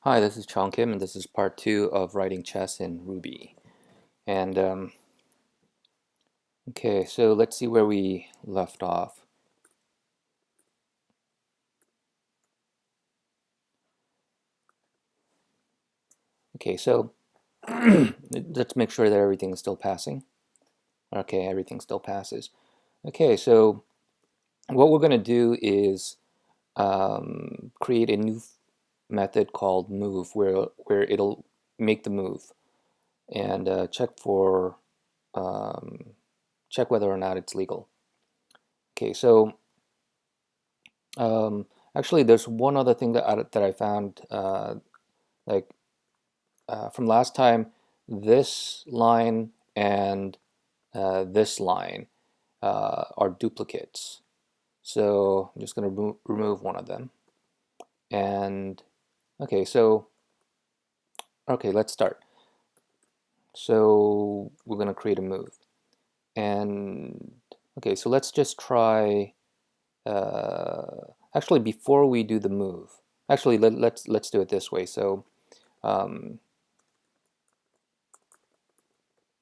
Hi, this is Chong Kim, and this is part 2 of writing chess in Ruby. And okay, so let's see where we left off. Okay, so let's make sure that everything is still passing. Okay, everything still passes. Okay, so what we're going to do is create a new method called move, where it'll make the move and check whether or not it's legal. Okay, so actually, there's one other thing that I found, like from last time. This line and this line are duplicates. So I'm just going to remove one of them. And okay, let's start. So we're going to create a move. And okay, so let's just try. Actually, before we do the move, actually let's do it this way. So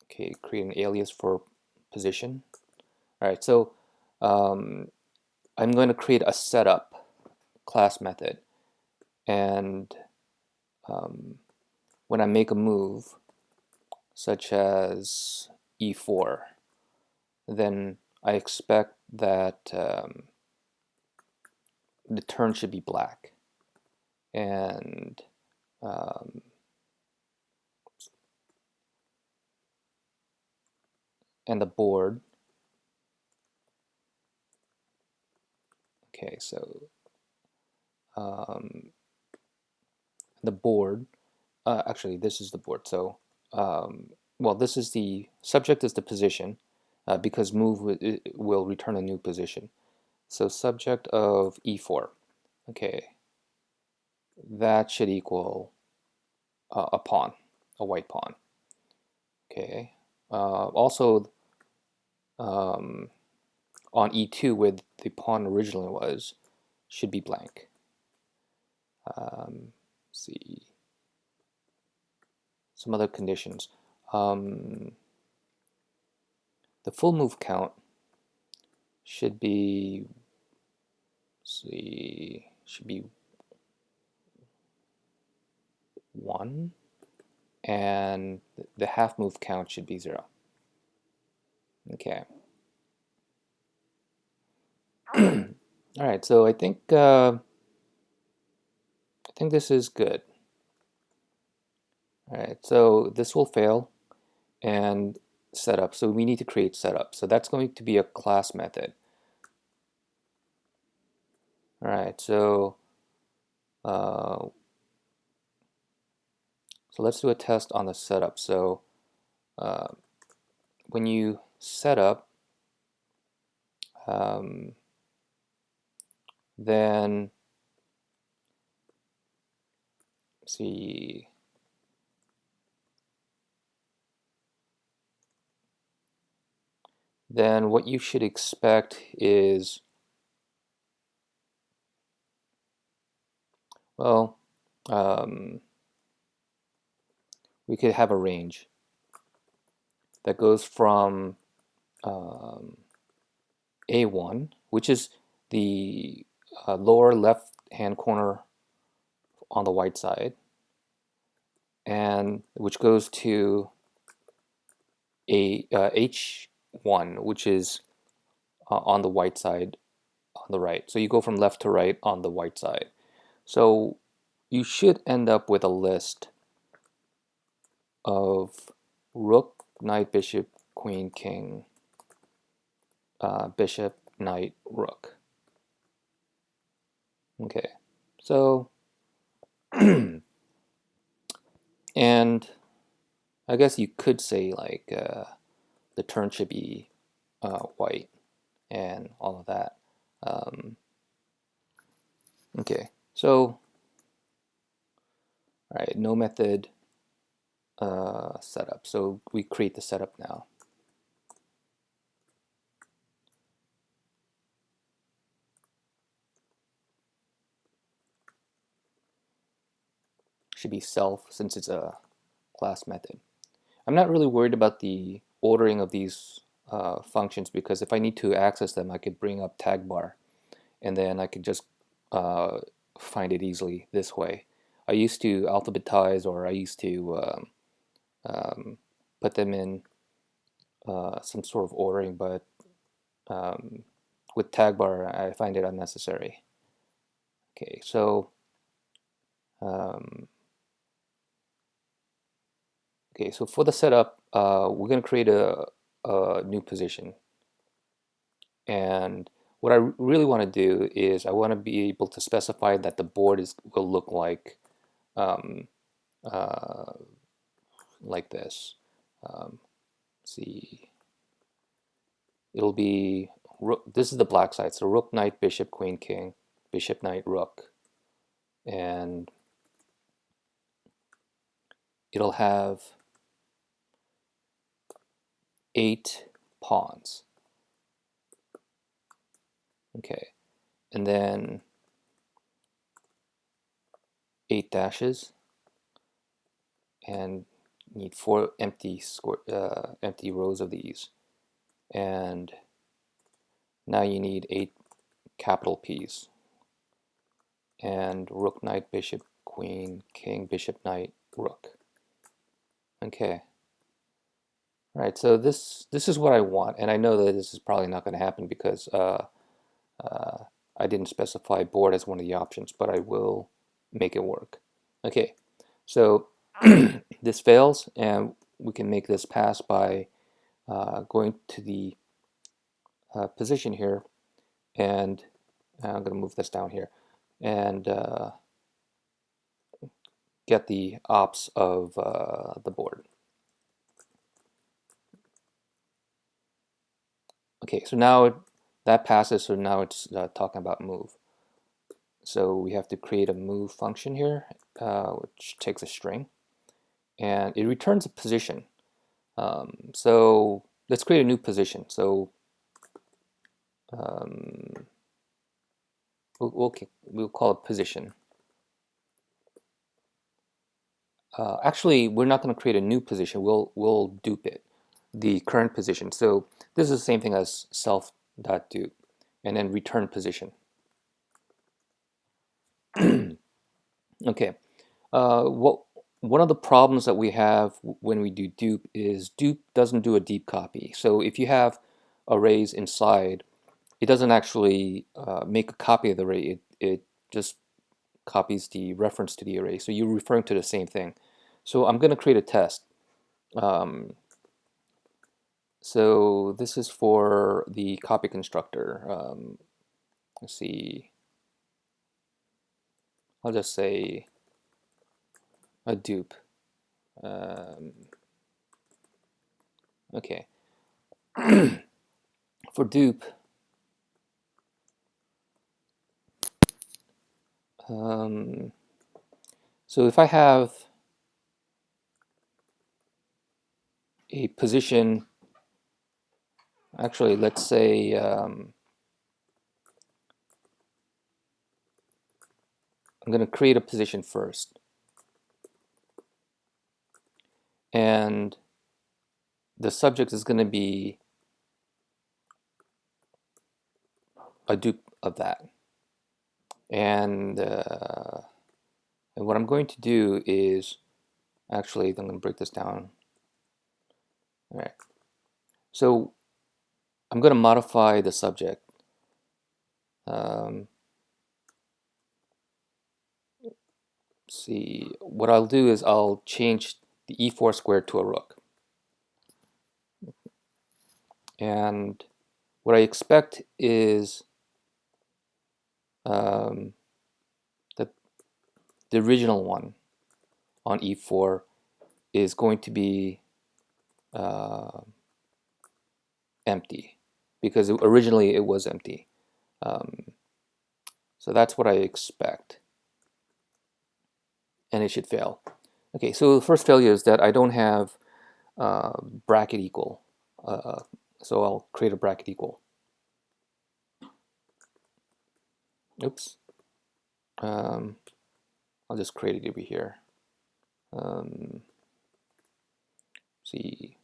okay, create an alias for position. All right, so um, I'm going to create a setup class method, and when I make a move, such as e4, then I expect that the turn should be black, and um, the board. Okay, so um, the board. Actually, this is the board. So, well, this is the subject is the position, because move will return a new position. So subject of e4. Okay, that should equal a pawn, a white pawn. Okay. Also, um, on e2, where the pawn originally was, should be blank. See some other conditions. The full move count should be, should be 1, and the half move count should be 0. Okay. All right, so I think this is good. All right, so this will fail, and setup. So we need to create setup. So that's going to be a class method. All right, uh, so let's do a test on the setup. So uh, when you set up, then see. Then what you should expect is, well, we could have a range that goes from A1, which is the lower left hand corner on the white side, and which goes to H1, which is on the white side on the right. So you go from left to right on the white side. So you should end up with a list of rook, knight, bishop, queen, king, bishop, knight, rook. Okay, so and I guess you could say like the turn should be white and all of that. Okay, so all right, no method setup. So we create the setup now. should be self since it's a class method. I'm not really worried about the ordering of these functions, because if I need to access them, I could bring up tag bar and then I could just uh, find it easily this way. I used to alphabetize, or I used to put them in some sort of ordering, but um, with tag bar I find it unnecessary. Okay, so um, for the setup, we're going to create a new position, and what I really want to do is I want to be able to specify that the board will look um, uh, like this. Let's see, it'll be rook. This is the black side, so rook, knight, bishop, queen, king, bishop, knight, rook, and it'll have 8 pawns. Okay, and then 8 dashes, and need 4 empty rows of these, and now you need 8 capital P's, and rook, knight, bishop, queen, king, bishop, knight, rook. Okay. All right, so this is what I want, and I know that this is probably not going to happen because I didn't specify board as one of the options, but I will make it work. Okay, so this fails, and we can make this pass by going to the position here, and I'm going to move this down here, and get the ops of the board. Okay, so now that passes, so now it's talking about move. So we have to create a move function here, which takes a string, and it returns a position. So let's create a new position. So um, we'll call it position. Actually, we're not going to create a new position. We'll dupe it, the current position. So this is the same thing as self.dupe, and then return position. Okay. One of the problems that we have when we do dupe is dupe doesn't do a deep copy. So if you have arrays inside, it doesn't actually make a copy of the array. It just copies the reference to the array. So you're referring to the same thing. So I'm going to create a test. So this is for the copy constructor. Let's see. I'll just say a dupe. Okay. For dupe, so if I have a position, actually, let's say I'm going to create a position first, and the subject is going to be a dupe of that. And what I'm going to do is, actually, I'm going to break this down. All right. So I'm going to modify the subject. See, what I'll do is I'll change the e4 squared to a rook. And what I expect is that the original one on e4 is going to be empty, because originally it was empty. So that's what I expect, and it should fail. Okay, so the first failure is that I don't have bracket equal. So I'll create a bracket equal. Oops. I'll just create it over here. See,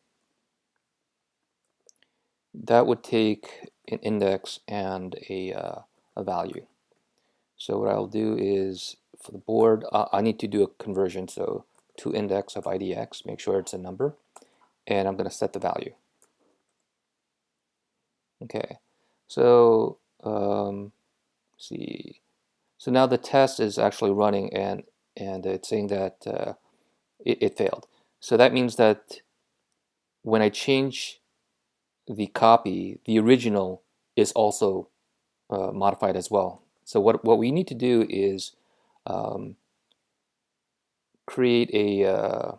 that would take an index and a value. So what I'll do is for the board, I need to do a conversion. So to index of IDX, make sure it's a number, and I'm going to set the value. Okay, so see, so now the test is actually running, and it's saying that it failed. So that means that when I change the copy, the original is also modified as well. So what we need to do is um, create a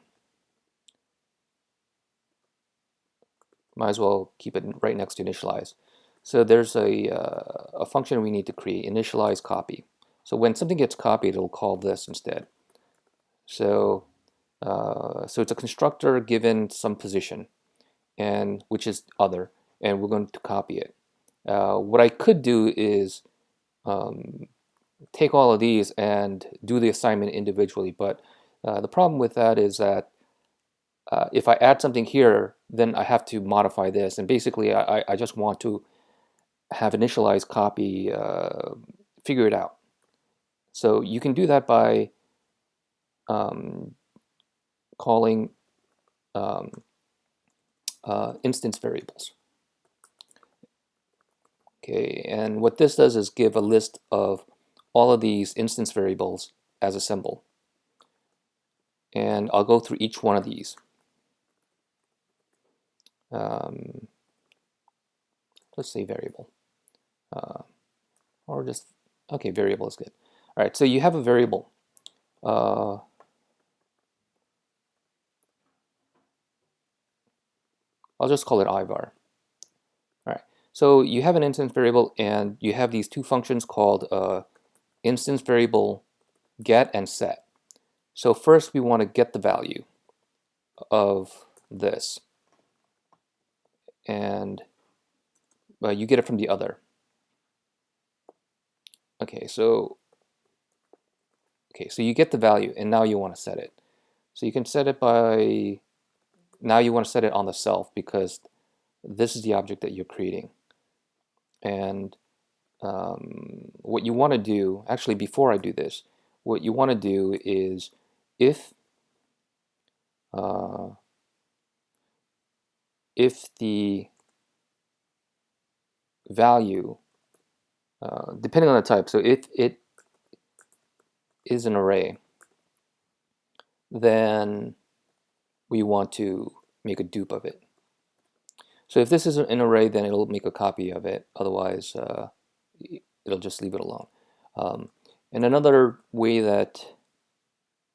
might as well keep it right next to initialize. So there's a function we need to create, initialize copy. So when something gets copied, it'll call this instead. So so it's a constructor given some position, and which is other, and we're going to copy it. What I could do is take all of these and do the assignment individually, but the problem with that is that if I add something here, then I have to modify this, and basically I just want to have initialized copy figure it out. So you can do that by um, calling um, instance variables. Okay, and what this does is give a list of all of these instance variables as a symbol. And I'll go through each one of these. Um, let's say variable. Or just, okay, variable is good. All right, so you have a variable. I'll just call it ivar. All right, so you have an instance variable, and you have these two functions called instance variable get and set. So first we want to get the value of this, and you get it from the other. Okay, so you get the value, and now you want to set it. So you can set it by, now you want to set it on the self because this is the object that you're creating. And what you want to do, actually before I do this, what you want to do is uh, if the value, depending on the type, so if it is an array, then we want to make a dupe of it. So if this is an array, then it'll make a copy of it. Otherwise, it'll just leave it alone. And another way that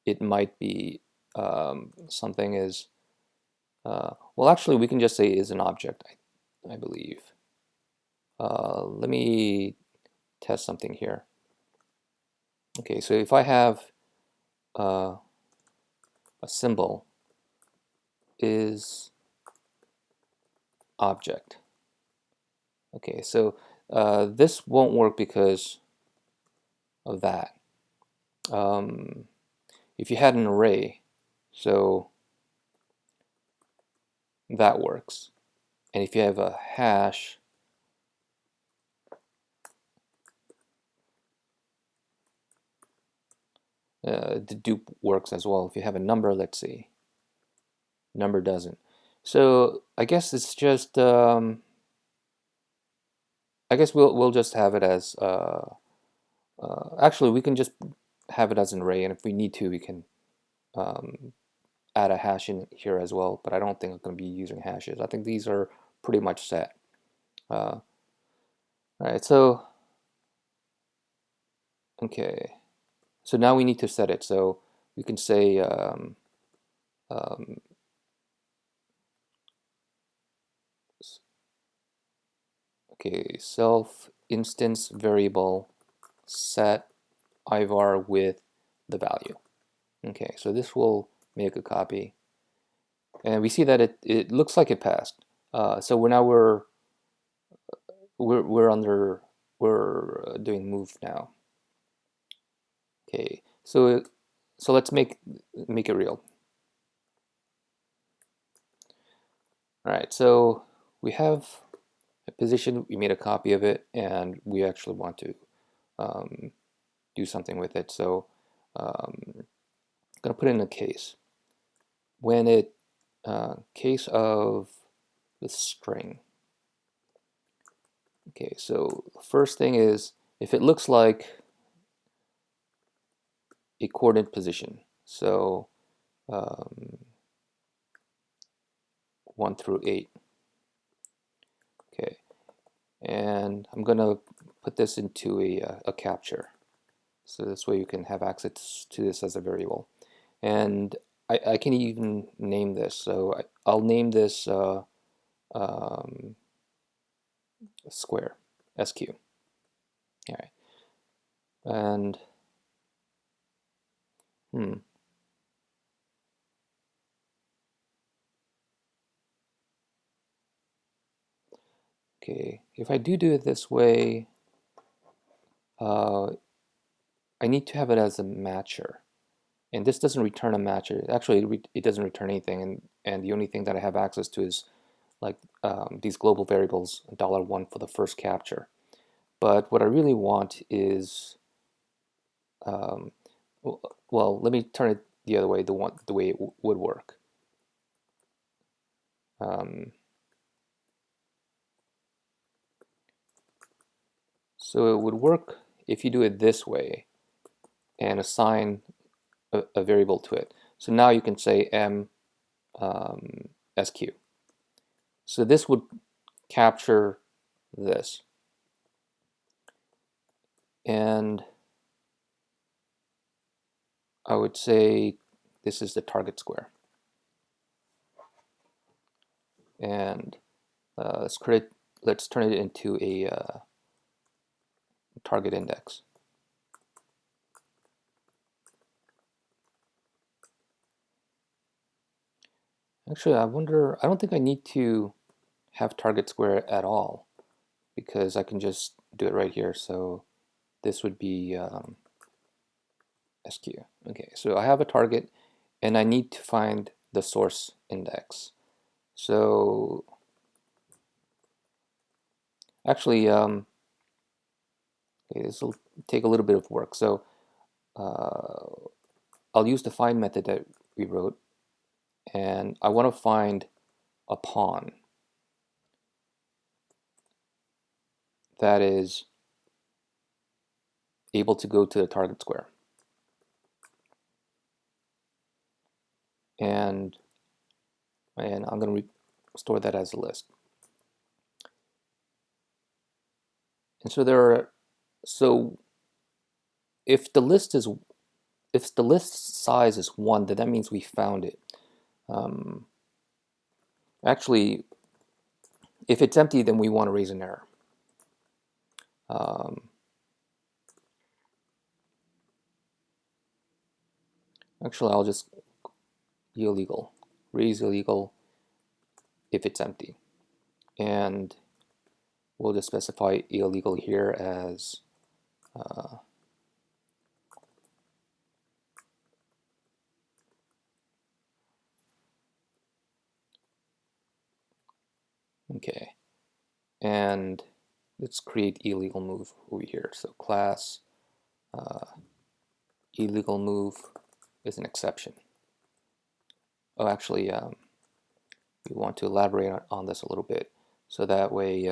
it might be something is, well, actually, we can just say is an object, I believe. Let me test something here. Okay, so if I have a symbol is object. Okay, so this won't work because of that. If you had an array, so that works. And if you have a hash, the dupe works as well. If you have a number, let's see, number doesn't. So I guess it's just, I guess we'll just have it as, actually we can just have it as an array, and if we need to, we can add a hash in here as well, but I don't think I'm going to be using hashes. I think these are pretty much set. All right, so, okay. So now we need to set it. So we can say okay, self instance variable set ivar with the value. Okay, so this will make a copy, and we see that it looks like it passed. So we're doing move now. Okay, so So let's make it real. All right, so we have a position, we made a copy of it, and we actually want to do something with it. So I'm going to put in a case. When it, case of the string. Okay, so the first thing is, if it looks like a coordinate position, so 1 through 8. Okay, and I'm gonna put this into a capture, so this way you can have access to this as a variable. And I can even name this, so I'll name this square, SQ. All right, and okay, if I do it this way, I need to have it as a matcher. And this doesn't return a matcher. Actually, it doesn't return anything, and the only thing that I have access to is like these global variables, $1 for the first capture. But what I really want is, um, well, let me turn it the other way, the way it would work. So it would work if you do it this way and assign a variable to it. So now you can say m sq. So this would capture this. And I would say this is the target square. And let's turn it into a target index. Actually, I don't think I need to have target square at all, because I can just do it right here. So this would be SQ. Okay, so I have a target, and I need to find the source index. So actually, okay, this will take a little bit of work. So I'll use the find method that we wrote, and I want to find a pawn that is able to go to the target square. And I'm going to store that as a list. And so if the list size is 1, then that means we found it. Actually, if it's empty, then we want to raise an error. Actually, I'll just illegal, raise illegal if it's empty. And we'll just specify illegal here as okay. And let's create illegal move over here. So class illegal move is an exception. Oh, actually, we want to elaborate on this a little bit, so that way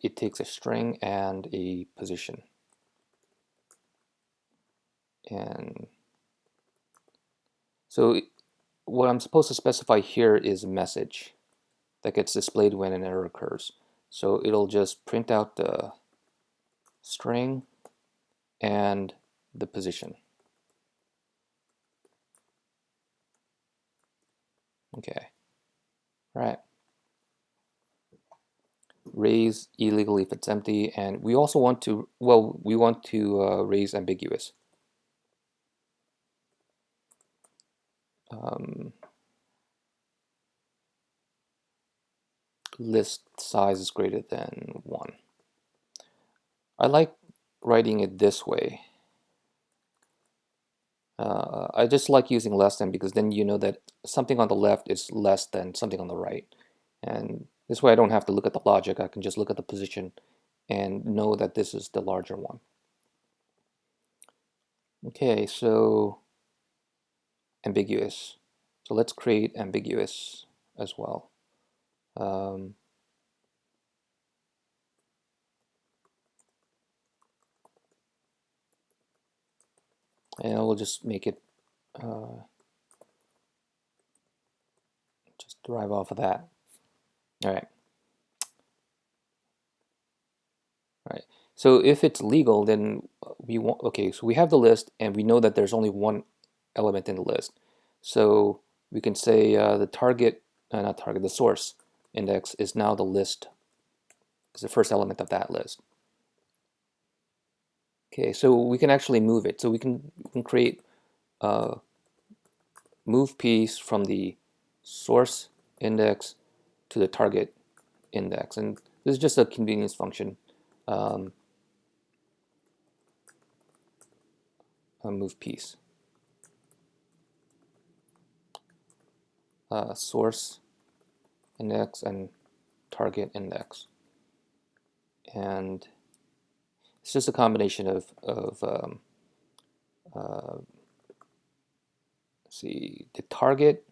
it takes a string and a position. And so what I'm supposed to specify here is a message that gets displayed when an error occurs. So it'll just print out the string and the position. Okay. All right. Raise illegal if it's empty, and we also want to, well, we want to raise ambiguous. List size is greater than 1. I like writing it this way. I just like using less than because then you know that something on the left is less than something on the right. And this way I don't have to look at the logic. I can just look at the position and know that this is the larger one. Okay, so ambiguous. So let's create ambiguous as well. Um, and we'll just make it, just derive off of that. All right. All right. So if it's legal, then we want, okay, so we have the list and we know that there's only one element in the list. So we can say the target, not target, the source index is now the list, is the first element of that list. Okay, so we can actually move it. So we can create a move piece from the source index to the target index. And this is just a convenience function, a move piece. Source index and target index. And it's just a combination of let's see, the target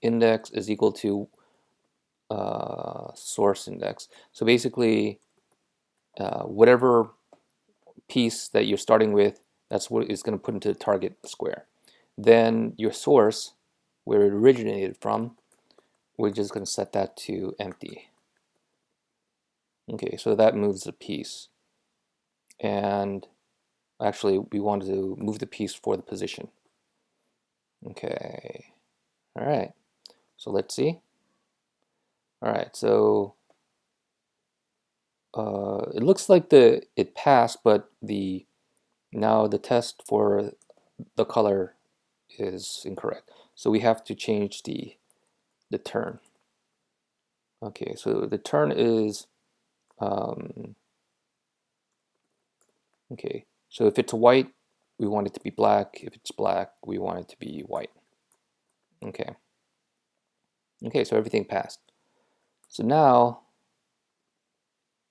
index is equal to source index. So basically, whatever piece that you're starting with, that's what is going to put into the target square. Then your source, where it originated from, we're just going to set that to empty. Okay, so that moves the piece. And actually, we want to move the piece for the position. Okay, all right, so let's see. All right, so it looks like it passed, but now the test for the color is incorrect. So we have to change the turn. Okay, so the turn is okay. So if it's white, we want it to be black. If it's black, we want it to be white. Okay. Okay, so everything passed. So now,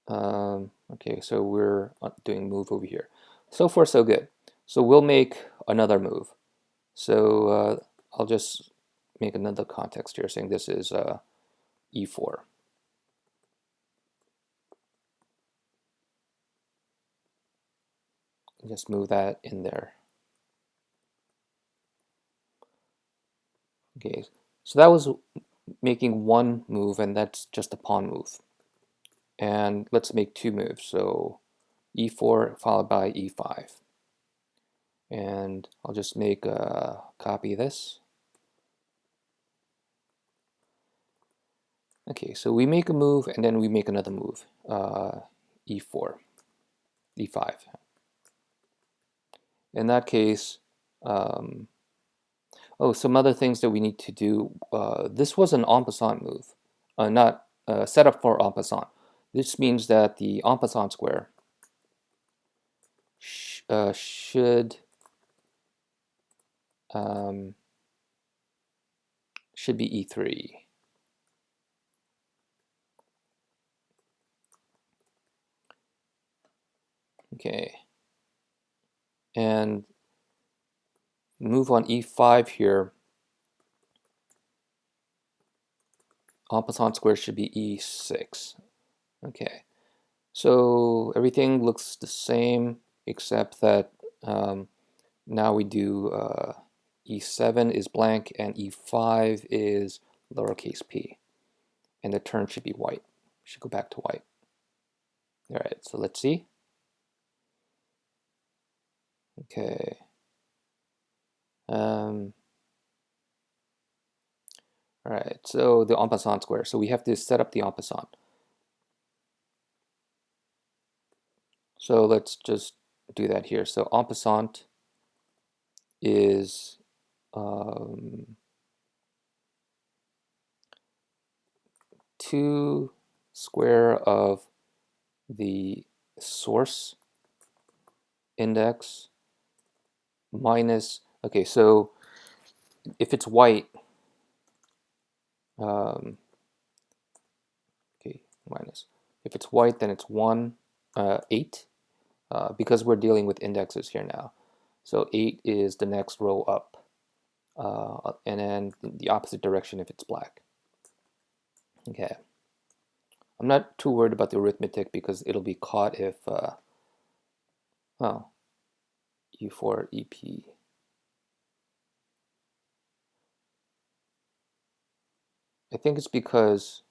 okay, so we're doing move over here. So far, so good. So we'll make another move. So I'll just make another context here saying this is E4. Just move that in there. Okay, so that was making one move, and that's just a pawn move. And let's make two moves. So E4 followed by E5. And I'll just make a copy of this. Okay, so we make a move and then we make another move, E4, E5. In that case, oh, some other things that we need to do. This was an en passant move, not set up for en passant. This means that the en passant square should be E3. Okay, and move on E5 here. En passant square should be E6. Okay, so everything looks the same except that now we do E7 is blank and E5 is lowercase p. And the turn should be white. Should go back to white. All right, so let's see. Okay. All right, so the en passant square. So we have to set up the en passant. So let's just do that here. So en passant is 2 square of the source index minus, okay, so if it's white, okay, minus, if it's white, then it's 1, 8, because we're dealing with indexes here now. So 8 is the next row up, and then the opposite direction if it's black. Okay. I'm not too worried about the arithmetic because it'll be caught if, oh, E4, EP. I think it's because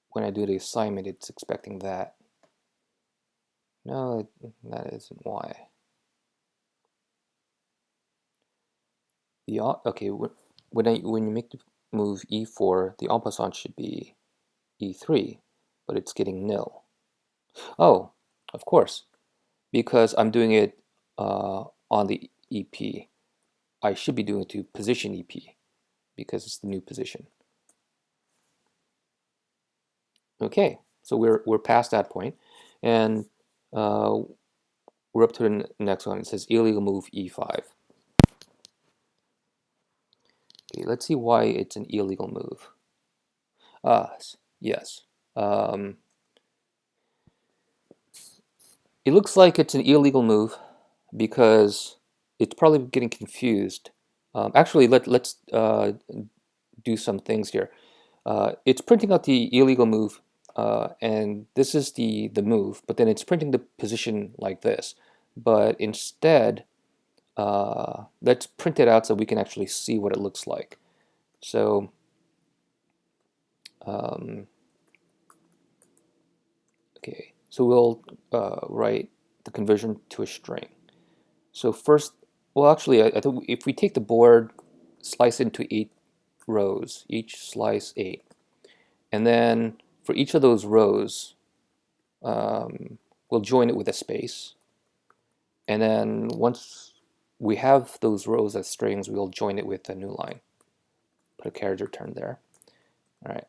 when I do the assignment, it's expecting that. No, that isn't why. Okay, when you make the move E4, the en passant should be E3, but it's getting nil. Oh, of course, because I'm doing it on the EP. I should be doing it to position EP because it's the new position. Okay, so we're past that point, and we're up to the next one. It says illegal move E5. Okay, let's see why it's an illegal move. Yes. It looks like it's an illegal move because it's probably getting confused. Actually, let's do some things here. It's printing out the illegal move, and this is the move, but then it's printing the position like this. But instead, let's print it out so we can actually see what it looks like. So okay, so we'll write the conversion to a string. So first, well, actually, I think if we take the board, slice it into 8 rows, each slice 8, and then for each of those rows, we'll join it with a space, and then once we have those rows as strings, we'll join it with a new line. Put a carriage return there. All right.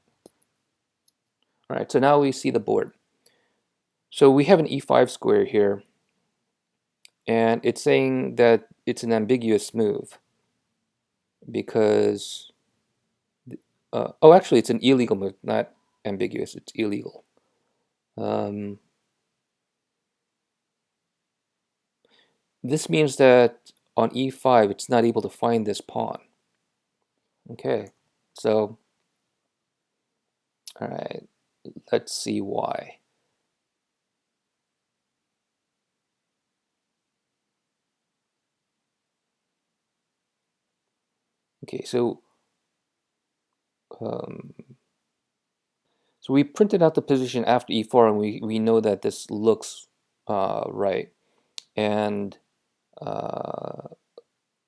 All right. So now we see the board. So we have an E5 square here, and it's saying that it's an ambiguous move because, oh, actually, it's an illegal move, not ambiguous. It's illegal. This means that on E5, it's not able to find this pawn. Okay, so, all right, let's see why. Okay, so so we printed out the position after E4, and we know that this looks right. And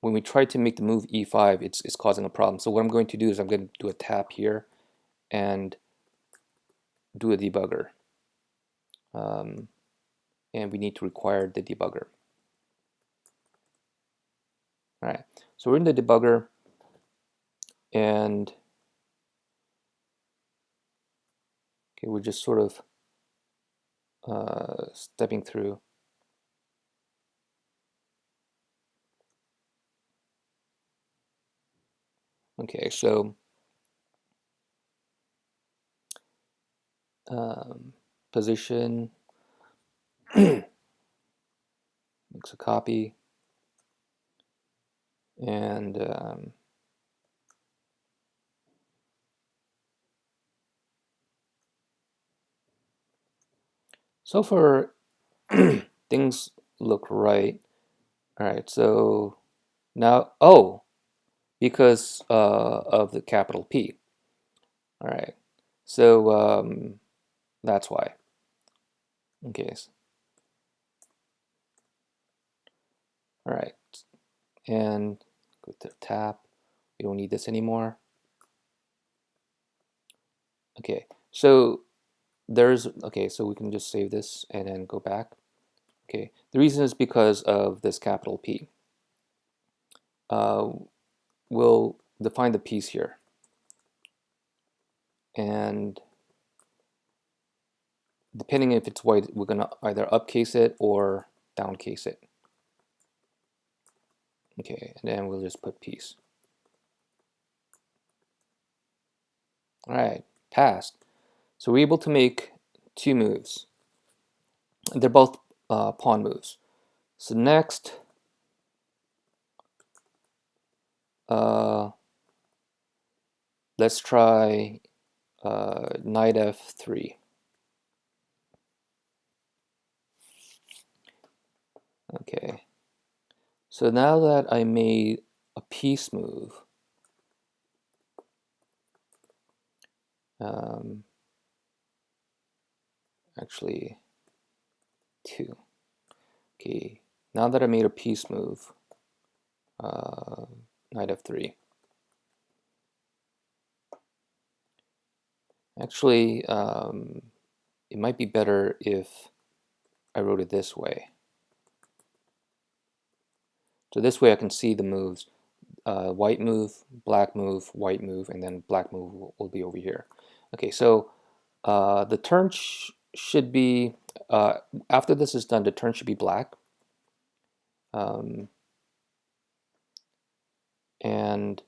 when we try to make the move E5, it's causing a problem. So what I'm going to do is I'm going to do a tap here and do a debugger. And we need to require the debugger. All right, so we're in the debugger, and okay, we're just sort of stepping through. Okay, so position, makes a copy, and so far things look right. All right, so now, oh, because of the capital P. All right, so that's why. Okay, all right, and go to tap. We don't need this anymore. Okay, so okay, so we can just save this and then go back. Okay, the reason is because of this capital P. We'll define the piece here, and depending if it's white, we're gonna either upcase it or downcase it. Okay, and then we'll just put peace. All right, passed. So we're able to make 2 moves. They're both pawn moves. So next, let's try knight f3. Okay. So now that I made a peace move, actually 2. Okay. Now that I made a peace move, knight f3. Actually, it might be better if I wrote it this way. So this way I can see the moves. White move, white move, and then black move will be over here. Okay, so the turn should be, after this is done, the turn should be black. And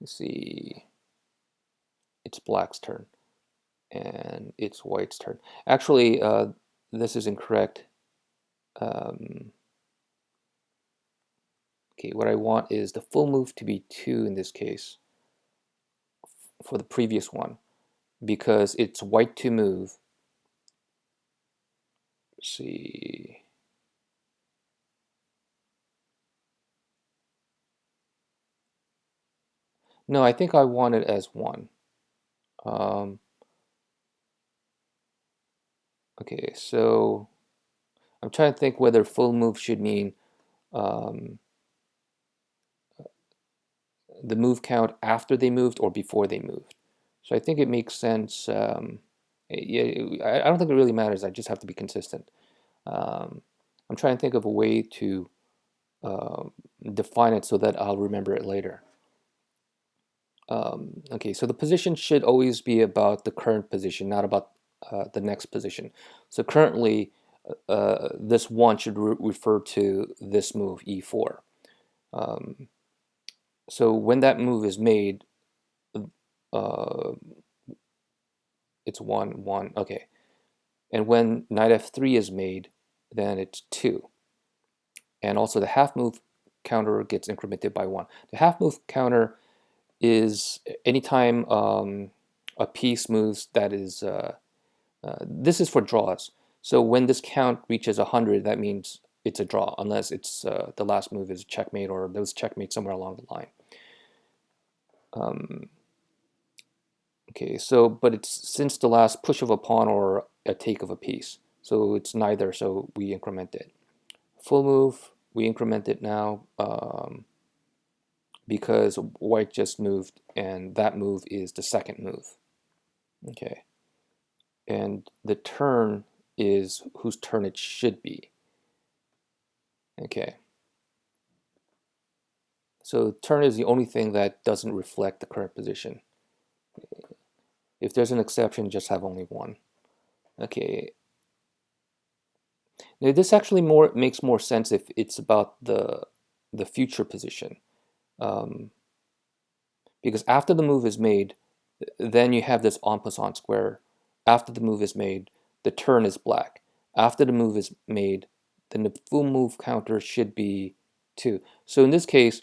let's see, it's black's turn, and it's white's turn. Actually, this is incorrect. Okay, what I want is the full move to be 2 in this case for the previous one, because it's white to move. Let's see. No, I think I want it as 1. Okay, so I'm trying to think whether full move should mean the move count after they moved or before they moved. So I think it makes sense. Yeah, I don't think it really matters. I just have to be consistent. I'm trying to think of a way to define it so that I'll remember it later. Okay, so the position should always be about the current position, not about the next position. So currently, this 1 should refer to this move, e4. So when that move is made, it's 1, 1, okay. And when knight f3 is made, then it's 2. And also the half move counter gets incremented by 1. The half move counter is anytime a piece moves that is, this is for draws. So when this count reaches 100, that means it's a draw, unless it's the last move is checkmate or there's checkmate somewhere along the line. Okay, so, but it's since the last push of a pawn or a take of a piece. So it's neither, so we increment it. Full move, we increment it now because white just moved, and that move is the second move. Okay. And the turn is whose turn it should be. Okay. So turn is the only thing that doesn't reflect the current position. If there's an exception, just have only 1. Okay. Now this actually makes more sense if it's about the future position, because after the move is made, then you have this en passant square. After the move is made, the turn is black. After the move is made, then the full move counter should be 2. So in this case,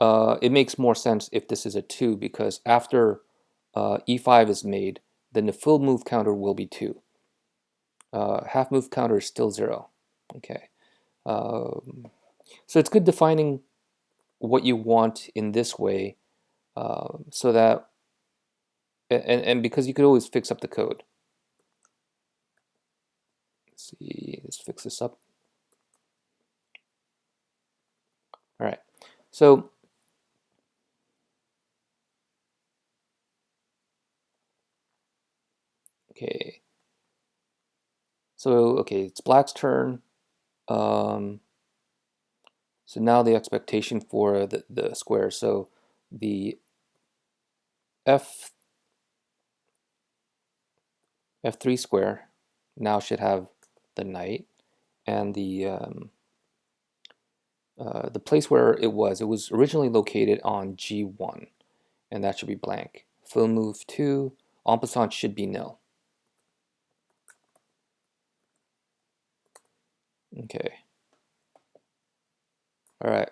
it makes more sense if this is a 2, because after e5 is made, then the full move counter will be 2. Half move counter is still 0. Okay. So it's good defining what you want in this way, so that, and because you could always fix up the code. Let's see, let's fix this up. All right, so okay, so okay, it's black's turn. So now the expectation for the square. So the f3 square now should have the night, and the place where it was originally located on G1, and that should be blank. Full move 2, en passant should be nil. Okay. All right.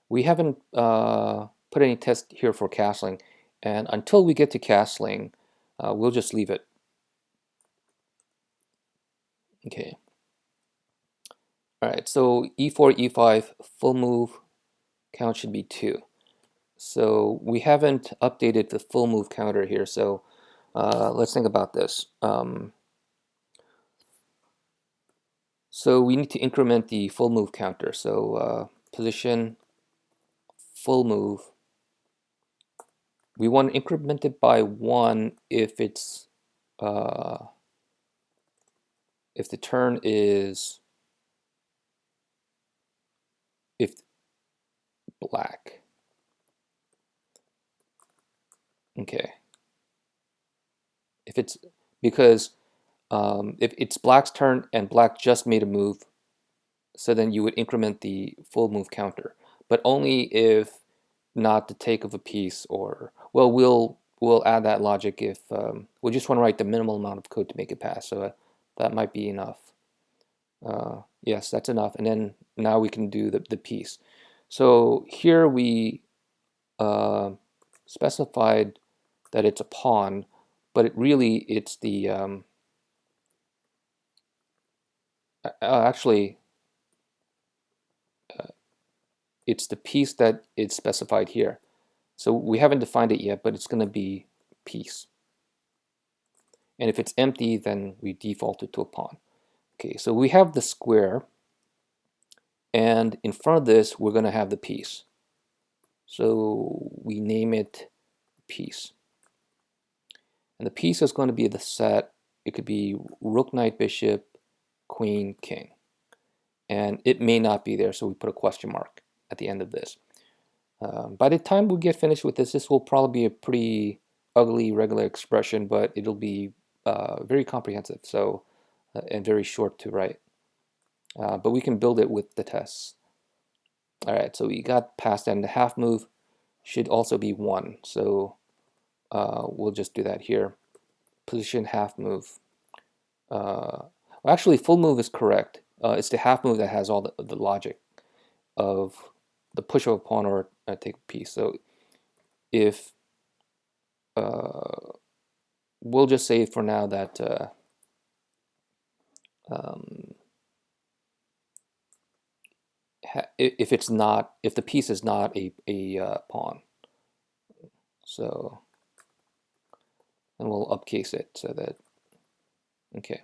We haven't put any test here for castling, and until we get to castling, we'll just leave it. Okay. All right, so e4, e5, full move count should be 2. So we haven't updated the full move counter here, so let's think about this. So we need to increment the full move counter. So position, full move. We want to increment it by 1 if it's if the turn is if black. Okay. If it's because if it's black's turn and black just made a move, so then you would increment the full move counter, but only if not the take of a piece, or well, we'll add that logic if we just want to write the minimal amount of code to make it pass. So that might be enough. Yes, that's enough. And then now we can do the piece. So here we specified that it's a pawn, but it's the actually it's the piece that is specified here. So we haven't defined it yet, but it's going to be piece. And if it's empty, then we default it to a pawn. Okay, so we have the square, and in front of this, we're going to have the piece. So we name it piece. And the piece is going to be the set. It could be rook, knight, bishop, queen, king. And it may not be there, so we put a question mark at the end of this. By the time we get finished with this will probably be a pretty ugly regular expression, but it'll be very comprehensive, so and very short to write. But we can build it with the tests. All right, so we got past that, and the half move should also be 1. So we'll just do that here. Position, half move. Well, actually, full move is correct. It's the half move that has all the logic of the push of a pawn or take a piece. So if we'll just say for now that if the piece is not a pawn, so and we'll upcase it so that okay,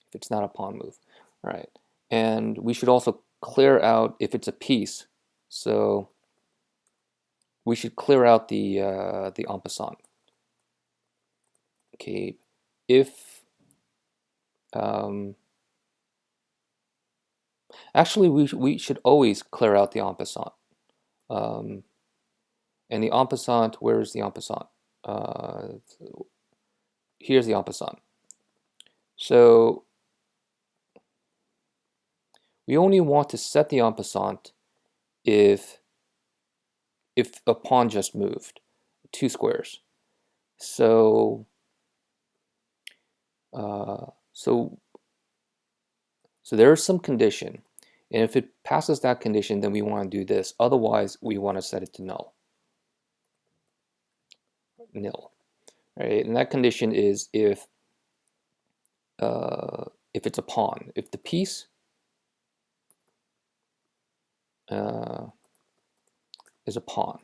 if it's not a pawn move, all right, and we should also clear out if it's a piece, so we should clear out the en passant. Okay, if actually we should always clear out the en passant. And the en passant, where is the en passant? Here's the en passant. So we only want to set the en passant if a pawn just moved 2 squares. So so there is some condition, and if it passes that condition, then we want to do this. Otherwise, we want to set it to nil. Right? And that condition is if it's a pawn. If the piece is a pawn,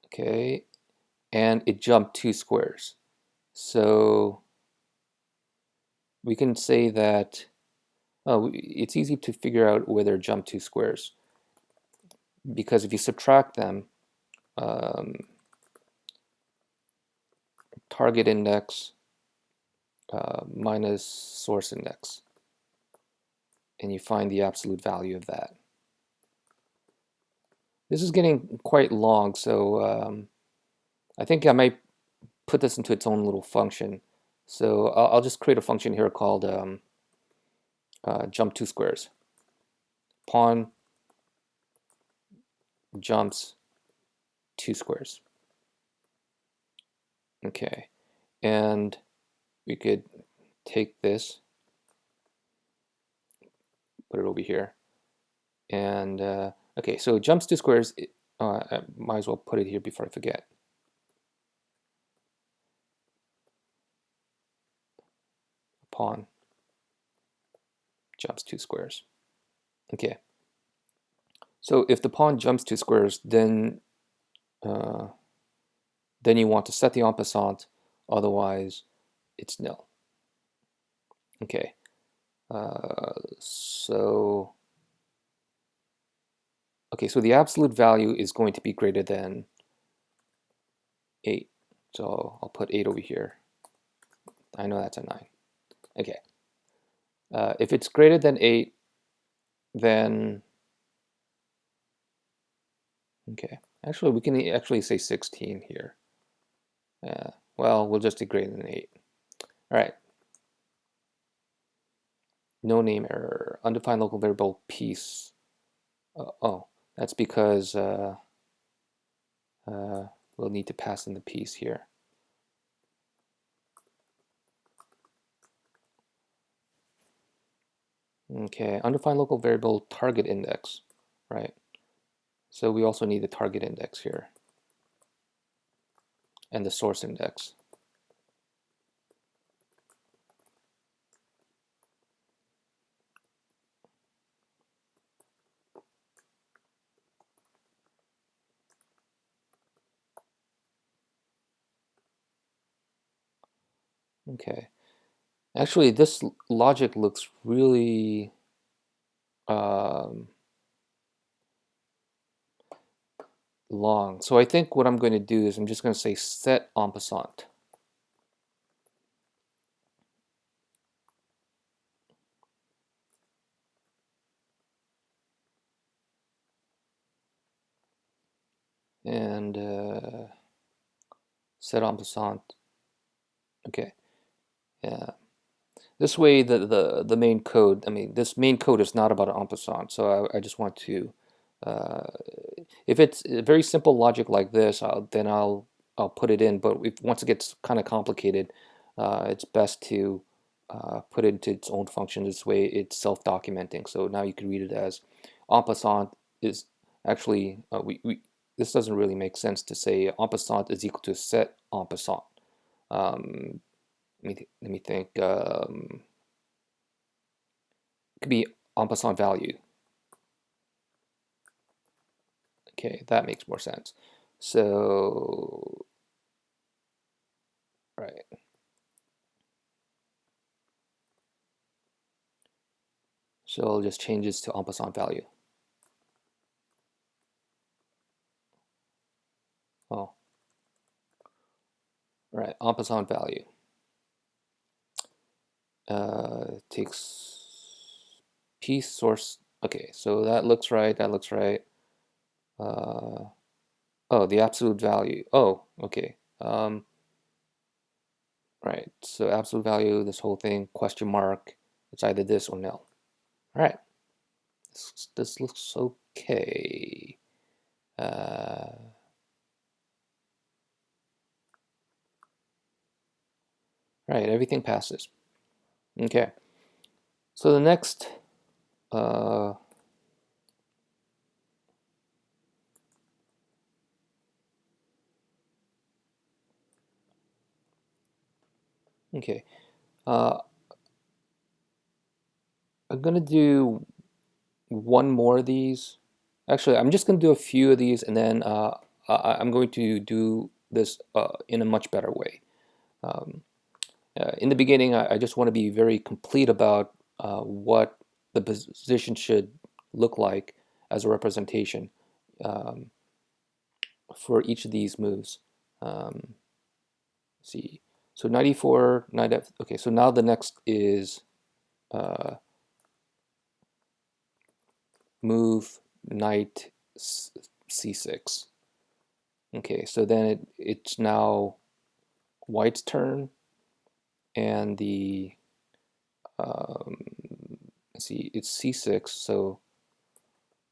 okay, and it jumped 2 squares. So we can say that it's easy to figure out whether it jumped 2 squares, because if you subtract them, target index minus source index, and you find the absolute value of that. This is getting quite long, so I think I might put this into its own little function. So I'll just create a function here called jump 2 squares. Pawn jumps 2 squares. Okay, and we could take this, put it over here, and okay, so it jumps 2 squares. I might as well put it here before I forget. Pawn jumps 2 squares. Okay, so if the pawn jumps 2 squares, then you want to set the en passant, otherwise it's nil. Okay, so the absolute value is going to be greater than 8. So I'll put 8 over here. I know that's a 9. Okay. If it's greater than 8, then okay. Actually, we can actually say 16 here. Well, we'll just do greater than 8. All right. No name error. Undefined local variable piece. Oh, that's because we'll need to pass in the piece here. Okay, undefined local variable target index, right? So we also need the target index here and the source index. Okay. Actually, this logic looks really long. So I think what I'm going to do is I'm just going to say set en passant. And set en passant. Okay. Yeah. This way, the main code, I mean, this main code is not about en passant. So I just want to, if it's a very simple logic like this, then I'll put it in. But once it gets kind of complicated, it's best to put it into its own function. This way, it's self-documenting. So now you can read it as en passant is actually this doesn't really make sense to say en passant is equal to set en passant. Let me think. It could be en passant value. Okay, that makes more sense. So, right. So I'll just change this to en passant value. Oh, right, en passant value. Takes piece source. Okay, so that looks right. That looks right. Oh, the absolute value. Oh, okay. Right. So absolute value. This whole thing. Question mark. It's either this or nil. All right. This looks okay. Right. Everything passes. Okay. So the next. Okay. I'm gonna do one more of these. Actually, I'm just gonna do a few of these, and then I'm going to do this in a much better way. In the beginning, I just want to be very complete about what the position should look like as a representation for each of these moves. Let's see, so 94, knight f. Okay, so now the next is move knight c6. Okay, so then it's now white's turn, and the let's see, it's c6, so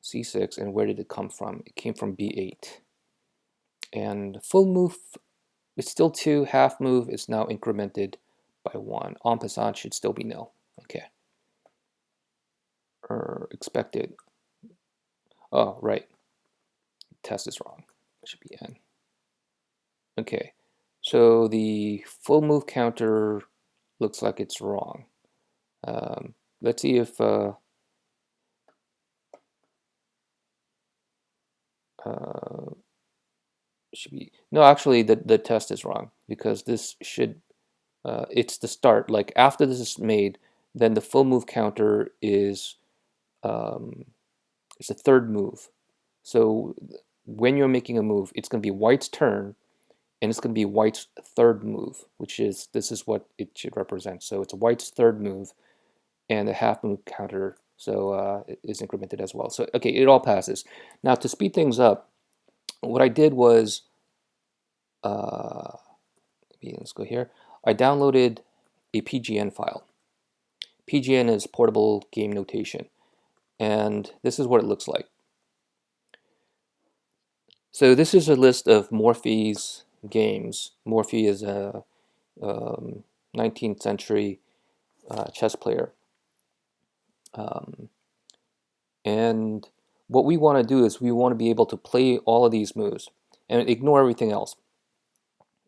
c6, and where did it come from? It came from b8. And full move, it's still 2, half move is now incremented by 1. En passant should still be nil. Okay. Or expected. Oh, right. Test is wrong. It should be n. Okay. So the full move counter looks like it's wrong. Let's see if should be no. Actually, the test is wrong because this should it's the start. Like after this is made, then the full move counter is it's a third move. So when you're making a move, it's going to be white's turn, and it's going to be white's third move, which is this is what it should represent. So it's white's third move, and the half move counter is incremented as well. So okay, it all passes. Now to speed things up, what I did was let's go here. I downloaded a PGN file. PGN is portable game notation, and this is what it looks like. So this is a list of Morphy's games. Morphy is a 19th century chess player. And what we want to do is we want to be able to play all of these moves and ignore everything else.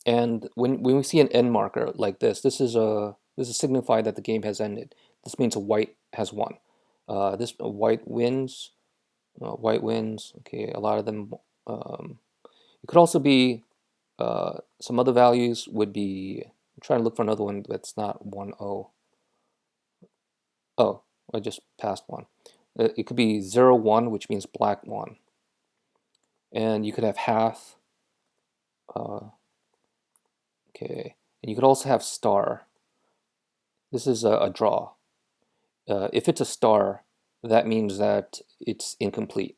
And when we see an end marker like this is signify that the game has ended. This means a white has won. This white wins. White wins. Okay, a lot of them. It could also be some other values would be. I'm trying to look for another one that's not 1-0. Oh, I just passed one. It could be 0-1, which means black won. And you could have half. Okay, and you could also have star. This is a draw. If it's a star, that means that it's incomplete.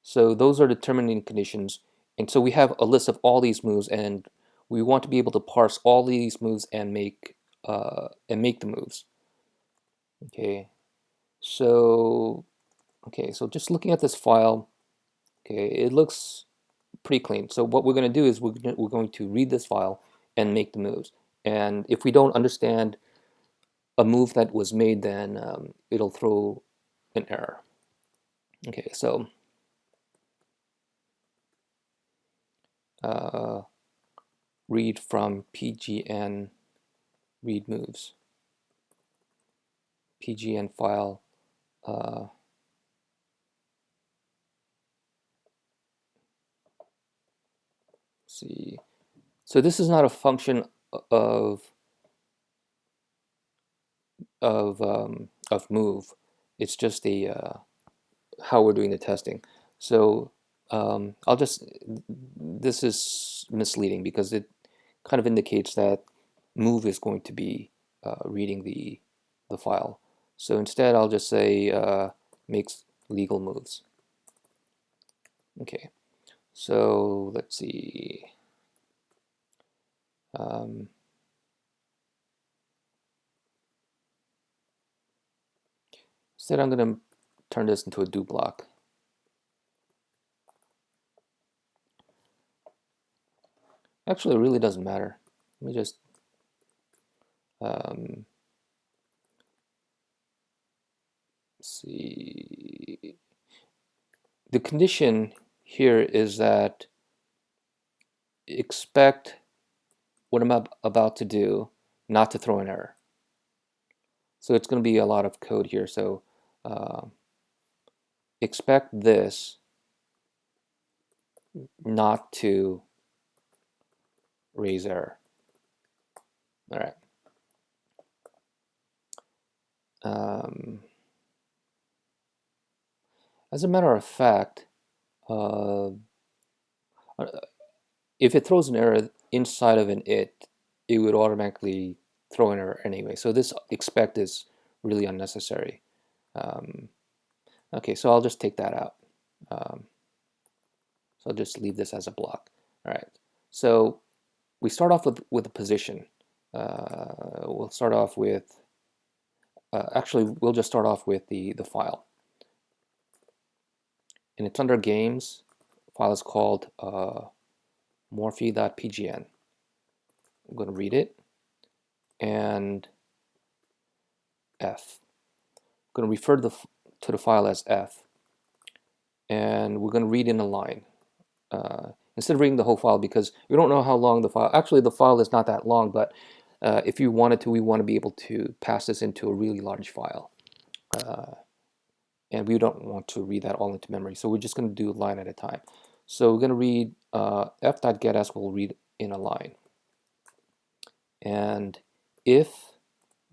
So those are determining conditions. And so we have a list of all these moves, and we want to be able to parse all these moves and make the moves. Okay, so just looking at this file, okay, it looks pretty clean. So what we're going to do is we're going to read this file and make the moves. And if we don't understand a move that was made, then it'll throw an error. Okay, so read from PGN read moves. PGN file. See, so this is not a function of move. It's just the how we're doing the testing. So I'll just this is misleading because it kind of indicates that move is going to be reading the file. So instead, I'll just say makes legal moves. Okay, so let's see. Instead, I'm going to turn this into a do block. Actually, it really doesn't matter. Let me just see. The condition here is that expect what I'm about to do not to throw an error. So it's going to be a lot of code here. So expect this not to raise error. All right. As a matter of fact, if it throws an error inside of an it would automatically throw an error anyway. So this expect is really unnecessary. Okay, so I'll just take that out. So I'll just leave this as a block. All right, so we start off with a position. We'll start off with, actually, we'll just start off with the file. And it's under games. The file is called morphe.pgn. I'm going to read it. And F. I'm going to refer to the file as F. And we're going to read in a line. Instead of reading the whole file, because we don't know how long the file, actually the file is not that long, but if you wanted to, we want to be able to pass this into a really large file. And we don't want to read that all into memory, so we're just going to do a line at a time. So we're going to read f.getAsk will read in a line. And if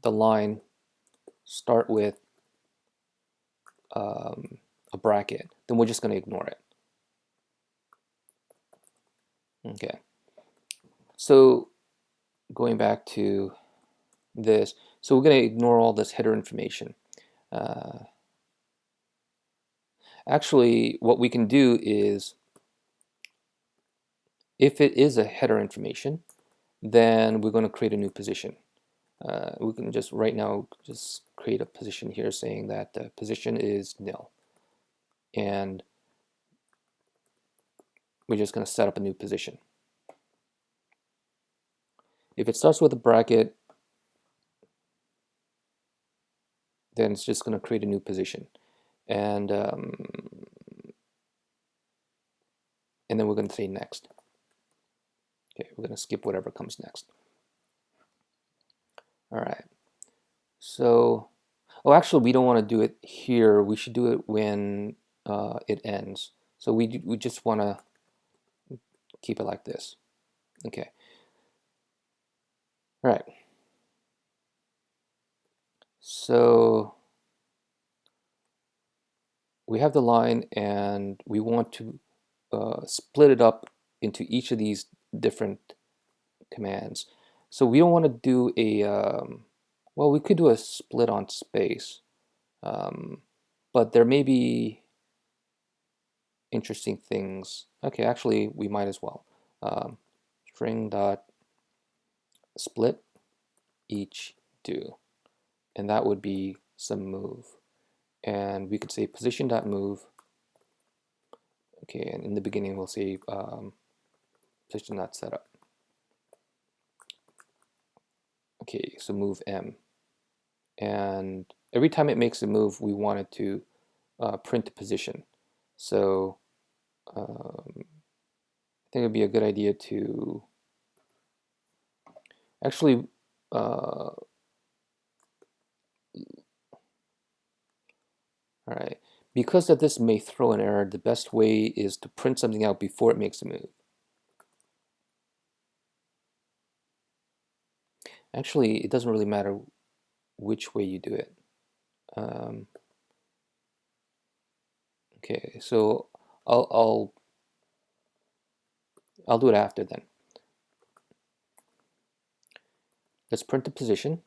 the line start with a bracket, then we're just going to ignore it. Okay. So going back to this, so we're going to ignore all this header information. Actually, what we can do is, if it is a header information, then we're going to create a new position. We can just right now just create a position here saying that the position is nil. And we're just going to set up a new position. If it starts with a bracket, then it's just going to create a new position. And then we're going to say next. Okay, we're going to skip whatever comes next. All right. So, oh, actually, we don't want to do it here. We should do it when it ends. So we just want to keep it like this. Okay. All right. So we have the line, and we want to split it up into each of these different commands. So we don't want to do a, well, we could do a split on space, but there may be interesting things. Okay, actually, we might as well. String dot split each do, and that would be some move. And we could say position dot move. Okay, and in the beginning we'll say position dot setup. Okay, so move M. And every time it makes a move, we want it to print the position. So I think it would be a good idea to actually all right, because that this may throw an error, the best way is to print something out before it makes a move. Actually, it doesn't really matter which way you do it. Okay, so I'll do it after then. Let's print the position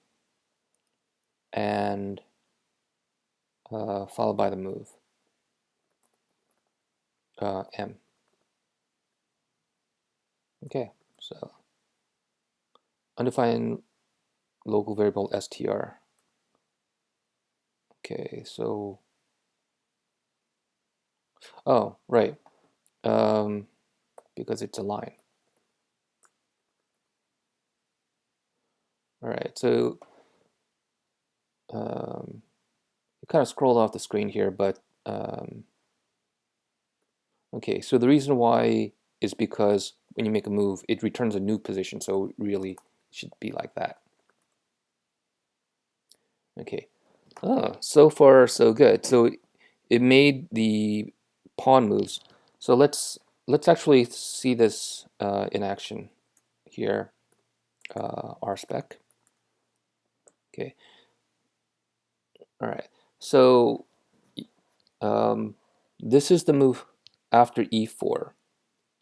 and followed by the move, M. Okay, so undefined local variable str. Okay, so, oh, right, because it's a line. All right, so it kind of scrolled off the screen here, but okay, so the reason why is because when you make a move, it returns a new position, so it really should be like that. Okay, so far so good. So it made the pawn moves. So let's actually see this in action here. RSpec. Okay. All right. So this is the move after e4,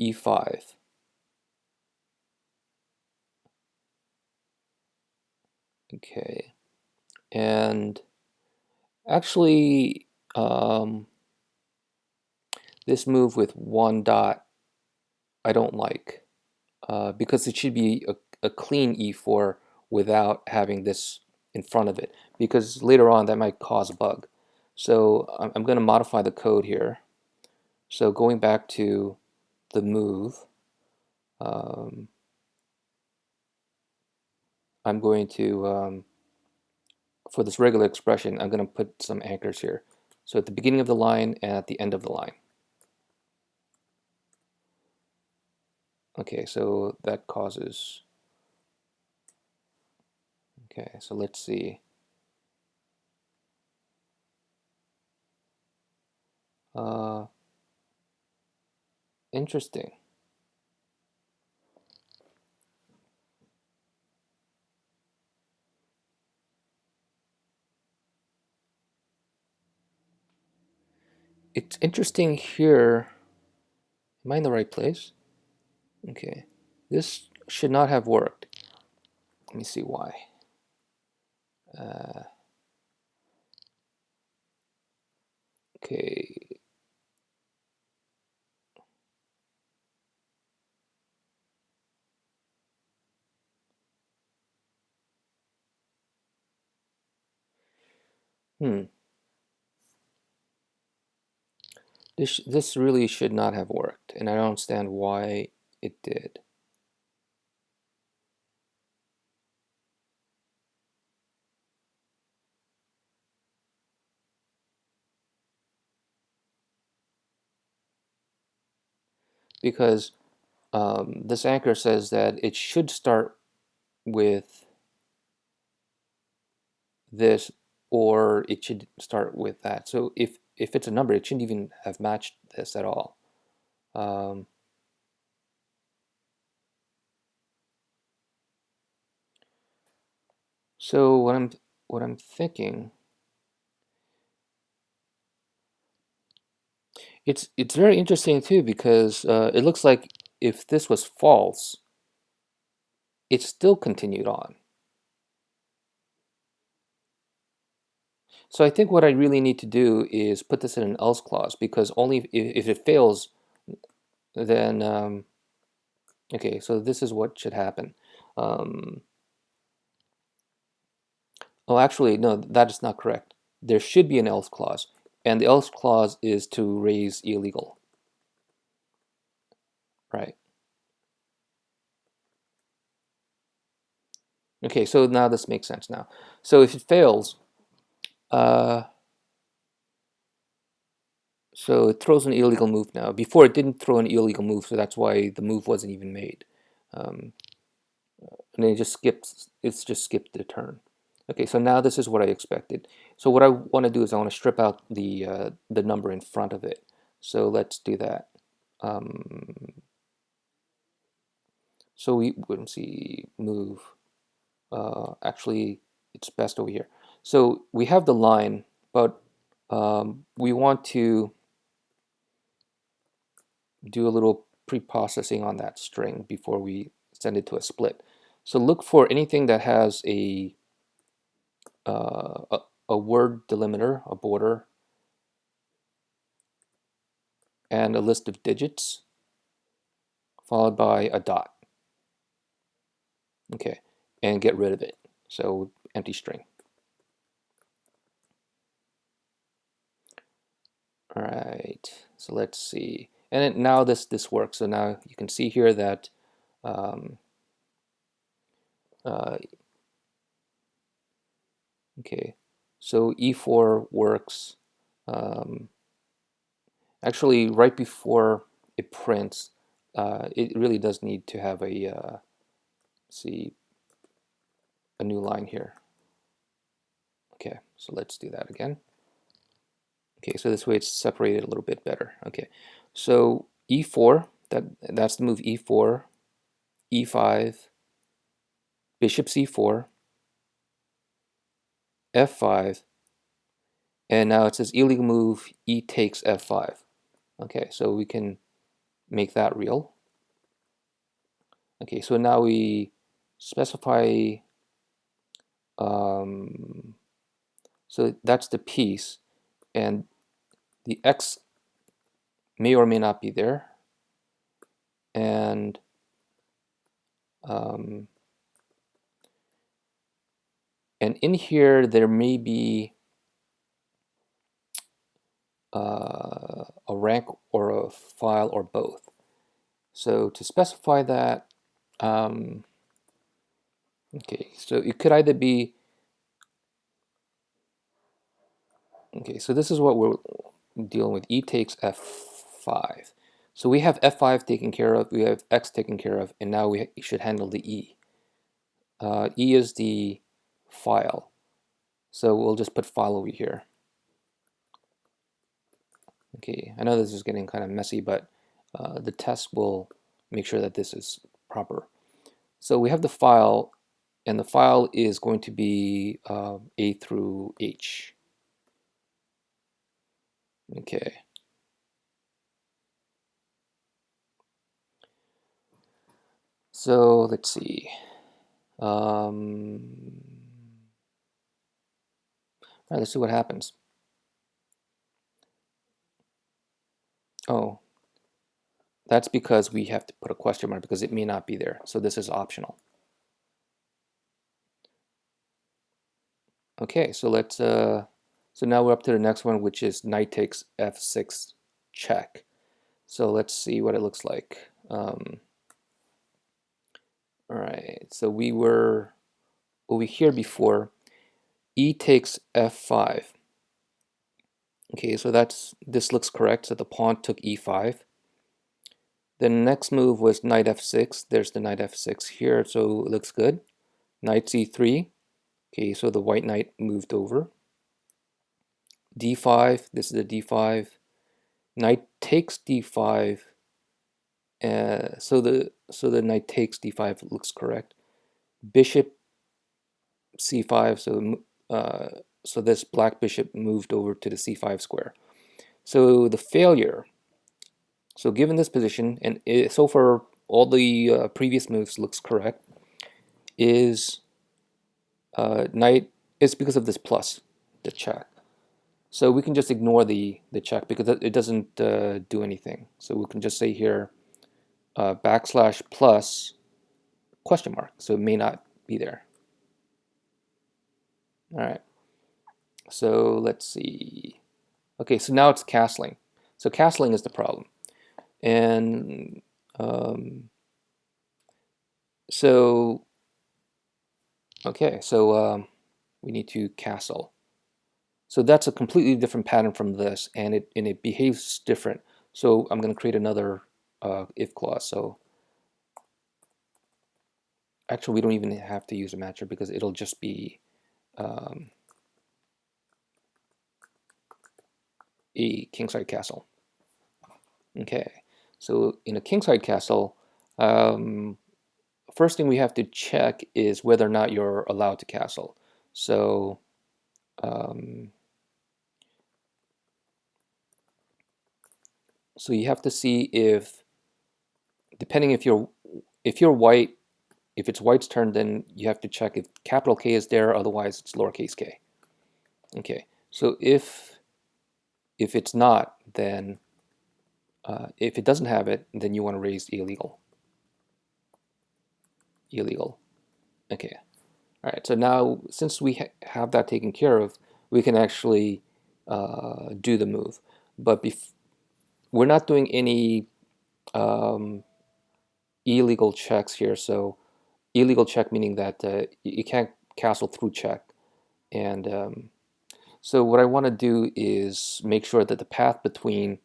e5. Okay. And actually, this move with one dot I don't like, because it should be a clean e4 without having this in front of it, because later on that might cause a bug. So I'm going to modify the code here. So going back to the move, I'm going to, for this regular expression, I'm going to put some anchors here. So at the beginning of the line and at the end of the line. Okay, so that causes, okay, so let's see. Interesting. It's interesting here. Am I in the right place? Okay. This should not have worked. Let me see why. Okay. Hmm. This really should not have worked, and I don't understand why it did. Because this anchor says that it should start with this, or it should start with that. So if it's a number, it shouldn't even have matched this at all. So what I'm thinking, it's very interesting too, because it looks like if this was false, it still continued on. So I think what I really need to do is put this in an else clause, because only if it fails, then okay, so this is what should happen. Um, oh, actually, no, that is not correct. There should be an else clause, and the else clause is to raise illegal, right? Okay, so now this makes sense now. So if it fails, uh, so it throws an illegal move now. Before it didn't throw an illegal move, so that's why the move wasn't even made. Um, and then it just skips, it's just skipped the turn. Okay, so now this is what I expected. So what I want to do is I want to strip out the number in front of it. So let's do that. So we wouldn't see move. Actually, it's best over here. So we have the line, but we want to do a little pre-processing on that string before we send it to a split. So look for anything that has a word delimiter, a border, and a list of digits, followed by a dot. Okay, and get rid of it. So empty string. All right, so let's see. And now this works. So now you can see here that uh, okay, so E4 works. Actually, right before it prints, it really does need to have a see a new line here. Okay, so let's do that again. Okay, so this way it's separated a little bit better. Okay, so E4, that's the move E4, E5, bishop C4, F5, and now it says illegal move E takes F5. Okay, so we can make that real. Okay, so now we specify, so that's the piece, and the X may or may not be there. and in here there may be a rank or a file or both. So to specify that, okay, so it could either be, okay, so this is what we're dealing with. E takes F5. So we have F5 taken care of, we have X taken care of, and now we should handle the E. E is the file. So we'll just put file over here. Okay, I know this is getting kind of messy, but the test will make sure that this is proper. So we have the file, and the file is going to be A through H. Okay. So let's see. All right, let's see what happens. Oh, that's because we have to put a question mark because it may not be there. So this is optional. Okay, so let's so now we're up to the next one, which is knight takes F6 check. So let's see what it looks like. All right, so we were over here before. E takes F5. Okay, so this looks correct. So the pawn took E5. The next move was knight F6. There's the knight F6 here, so it looks good. Knight C3. Okay, so the white knight moved over. D5. This is a D5. Knight takes D5. So the knight takes D5 looks correct. Bishop C5. So this black bishop moved over to the C5 square. So the failure. So given this position, and so far all the previous moves looks correct, is knight is because of this plus, the check. So we can just ignore the check because it doesn't do anything. So we can just say here backslash plus question mark. So it may not be there. All right. So let's see. Okay, so now it's castling. So castling is the problem. And so, okay, so we need to castle. So that's a completely different pattern from this, and it behaves different. So I'm going to create another if clause. So actually, we don't even have to use a matcher because it'll just be a kingside castle. Okay, so in a kingside castle, first thing we have to check is whether or not you're allowed to castle. So so you have to see if, depending if you're white, if it's white's turn, then you have to check if capital K is there, otherwise it's lowercase k. Okay, so if it's not, then if it doesn't have it, then you want to raise illegal. Illegal. Okay. All right. So now, since we have that taken care of, we can actually do the move. But we're not doing any illegal checks here. So illegal check meaning that you can't castle through check. And so what I want to do is make sure that the path between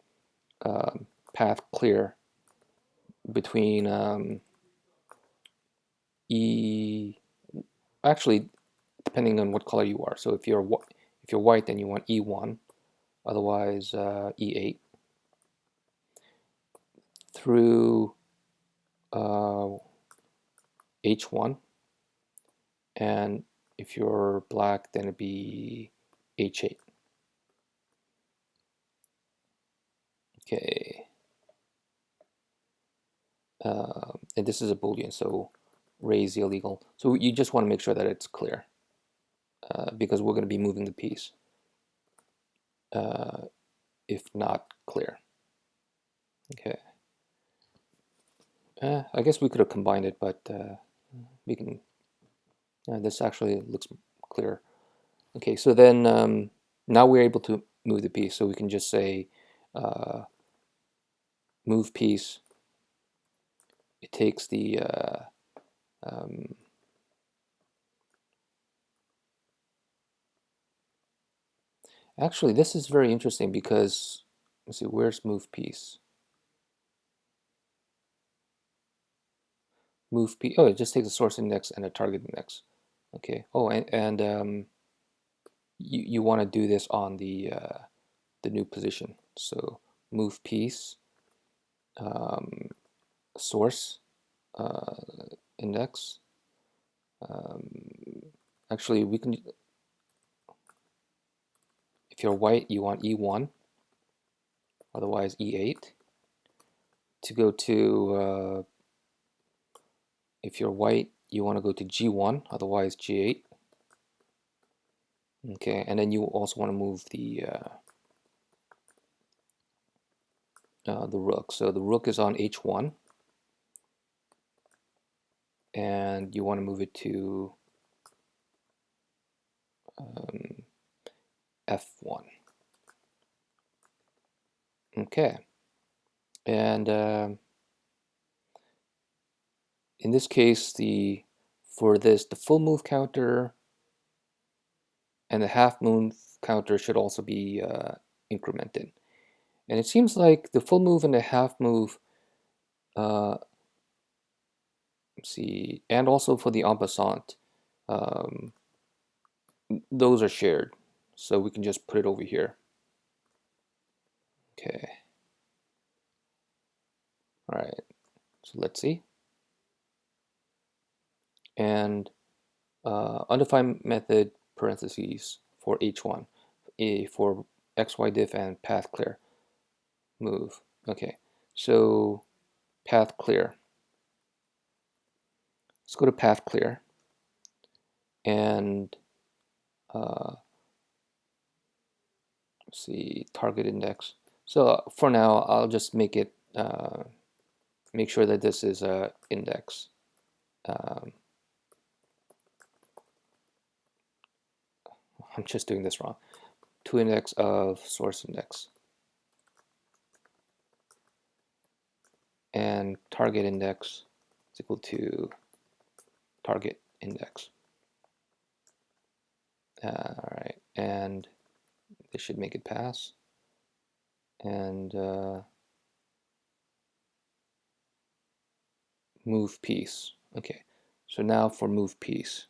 path clear between actually depending on what color you are. So if you're white, then you want E1, otherwise E8 through H1, and if you're black, then it'd be H8. Okay. And this is a Boolean, so raise illegal. So you just want to make sure that it's clear because we're going to be moving the piece if not clear. Okay. I guess we could have combined it, but we can. This actually looks clear. Okay, so then now we're able to move the piece, so we can just say move piece. It takes the actually, this is very interesting because let's see, where's move piece? Move piece. Oh, it just takes a source index and a target index. Okay. Oh, and you want to do this on the new position. So move piece source index. Actually, we can. If you're white, you want E1, otherwise E8. To go to, if you're white, you want to go to G1, otherwise G8. Okay, and then you also want to move the rook. So the rook is on H1, and you want to move it to F1. Okay, and in this case, for this, the full move counter and the half move counter should also be incremented. And it seems like the full move and the half move, let's see, and also for the en passant, those are shared. So we can just put it over here. Okay. All right. So let's see. And undefined method parentheses for H1, for XY diff and path clear move. Okay. So path clear. Let's go to path clear and let's see, target index. So for now, I'll just make it make sure that this is a index. I'm just doing this wrong. To index of source index and target index is equal to target index. All right, and this should make it pass. And move piece. Okay, so now for move piece.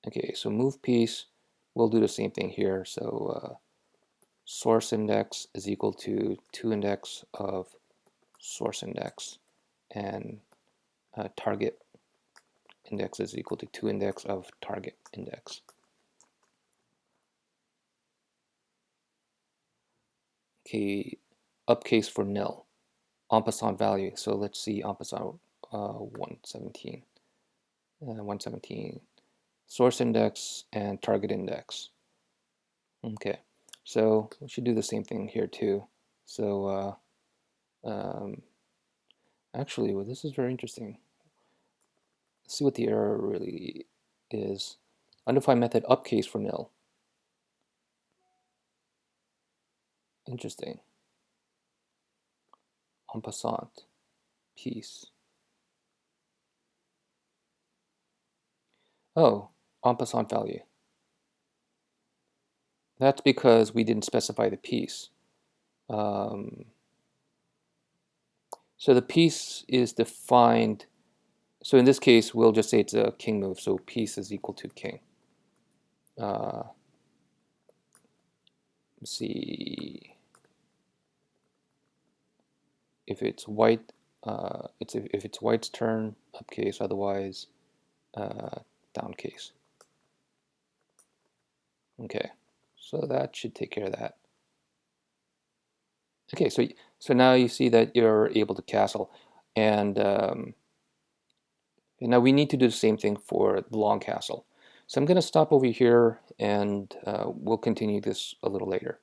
Okay, so move piece, we'll do the same thing here. So source index is equal to 2 index of source index, and target index is equal to 2 index of target index. Okay, upcase for nil, en passant value. So let's see en passant 117. 117, source index and target index. Okay, so we should do the same thing here too. So actually, well, this is very interesting. Let's see what the error really is. Undefined method upcase for nil. Interesting. En passant piece. Oh, en passant value. That's because we didn't specify the piece. So the piece is defined. So in this case, we'll just say it's a king move. So piece is equal to king. Let's see. If it's white, if it's white's turn, upcase. Otherwise, downcase. Okay, so that should take care of that. Okay, so now you see that you're able to castle, and now we need to do the same thing for the long castle. So I'm going to stop over here, and we'll continue this a little later.